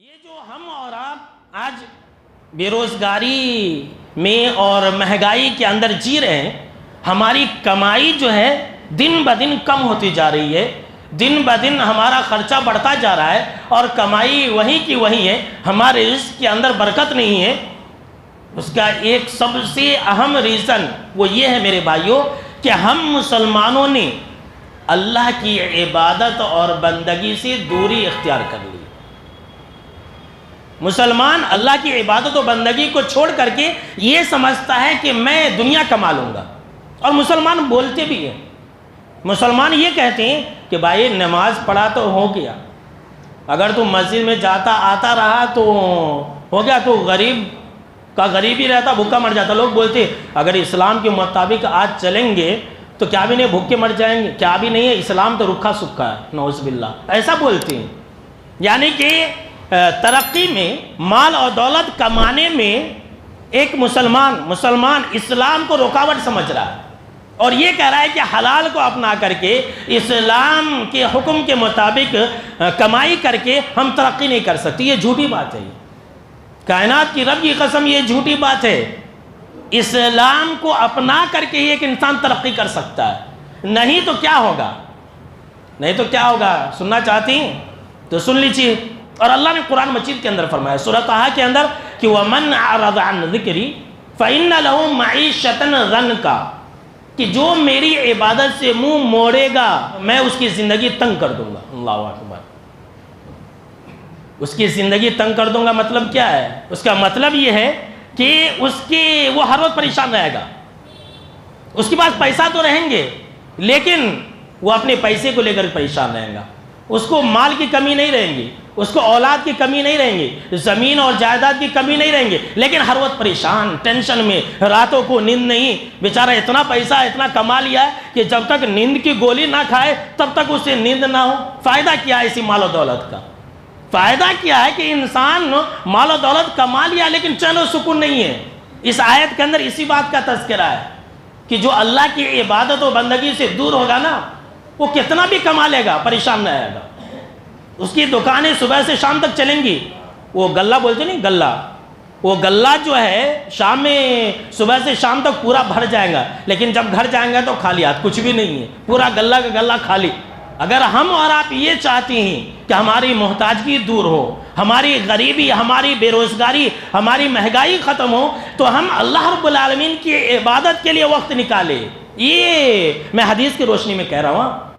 یہ جو ہم اور آپ آج بے روزگاری میں اور مہنگائی کے اندر جی رہے ہیں، ہماری کمائی جو ہے دن بدن کم ہوتی جا رہی ہے، دن بدن ہمارا خرچہ بڑھتا جا رہا ہے اور کمائی وہی کی وہی ہے، ہمارے رزق کے اندر برکت نہیں ہے۔ اس کا ایک سب سے اہم ریزن وہ یہ ہے میرے بھائیوں کہ ہم مسلمانوں نے اللہ کی عبادت اور بندگی سے دوری اختیار کر لی۔ مسلمان اللہ کی عبادت و بندگی کو چھوڑ کر کے یہ سمجھتا ہے کہ میں دنیا کما لوں گا، اور مسلمان بولتے بھی ہیں، مسلمان یہ کہتے ہیں کہ بھائی نماز پڑھا تو ہو گیا، اگر تو مسجد میں جاتا آتا رہا تو ہو گیا، تو غریب کا غریب ہی رہتا، بھوکا مر جاتا۔ لوگ بولتے اگر اسلام کے مطابق آج چلیں گے تو کیا بھی نہیں بھوکے مر جائیں گے، کیا بھی نہیں ہے، اسلام تو رکھا سکھا ہے، نعوذ باللہ، ایسا بولتے ہیں۔ یعنی کہ ترقی میں، مال اور دولت کمانے میں ایک مسلمان اسلام کو رکاوٹ سمجھ رہا ہے، اور یہ کہہ رہا ہے کہ حلال کو اپنا کر کے اسلام کے حکم کے مطابق کمائی کر کے ہم ترقی نہیں کر سکتے۔ یہ جھوٹی بات ہے، کائنات کی رب کی قسم یہ جھوٹی بات ہے۔ اسلام کو اپنا کر کے ہی ایک انسان ترقی کر سکتا ہے، نہیں تو کیا ہوگا، نہیں تو کیا ہوگا؟ سننا چاہتی ہیں تو سن لیجیے۔ اور اللہ نے قرآن مجید کے اندر فرمایا سورۃ طٰہٰ کے اندر کہ وَمَنْ أَعْرَضَ عَنْ ذِكْرِي فَإِنَّ لَهُ مَعِيشَةً ضَنْكَ، کہ جو میری عبادت سے منہ موڑے گا میں اس کی زندگی تنگ کر دوں گا۔ اللہ اکبر، اس کی زندگی تنگ کر دوں گا مطلب کیا ہے؟ اس کا مطلب یہ ہے کہ وہ ہر وقت پریشان رہے گا، اس کے پاس پیسہ تو رہیں گے لیکن وہ اپنے پیسے کو لے کر پریشان رہے گا، اس کو مال کی کمی نہیں رہیں گی، اس کو اولاد کی کمی نہیں رہیں گی، زمین اور جائیداد کی کمی نہیں رہیں گی، لیکن ہر وقت پریشان، ٹینشن میں، راتوں کو نیند نہیں۔ بیچارہ اتنا پیسہ اتنا کما لیا ہے کہ جب تک نیند کی گولی نہ کھائے تب تک اسے نیند نہ ہو۔ فائدہ کیا ہے اسی مال و دولت کا؟ فائدہ کیا ہے کہ انسان مال و دولت کما لیا لیکن چین و سکون نہیں ہے۔ اس آیت کے اندر اسی بات کا تذکرہ ہے کہ جو اللہ کی عبادت و بندگی سے دور ہوگا نا، وہ کتنا بھی کما لے گا پریشان رہے گا۔ اس کی دکانیں صبح سے شام تک چلیں گی، وہ غلہ بولتے نہیں، غلہ، وہ غلہ جو ہے شام میں صبح سے شام تک پورا بھر جائے گا، لیکن جب گھر جائیں گے تو خالی ہاتھ، کچھ بھی نہیں ہے، پورا غلہ کا غلہ خالی۔ اگر ہم اور آپ یہ چاہتے ہیں کہ ہماری محتاجگی دور ہو، ہماری غریبی، ہماری بے روزگاری، ہماری مہنگائی ختم ہو، تو ہم اللہ رب العالمین کی عبادت کے لیے وقت نکالیں۔ یہ میں حدیث کی روشنی میں کہہ رہا ہوں۔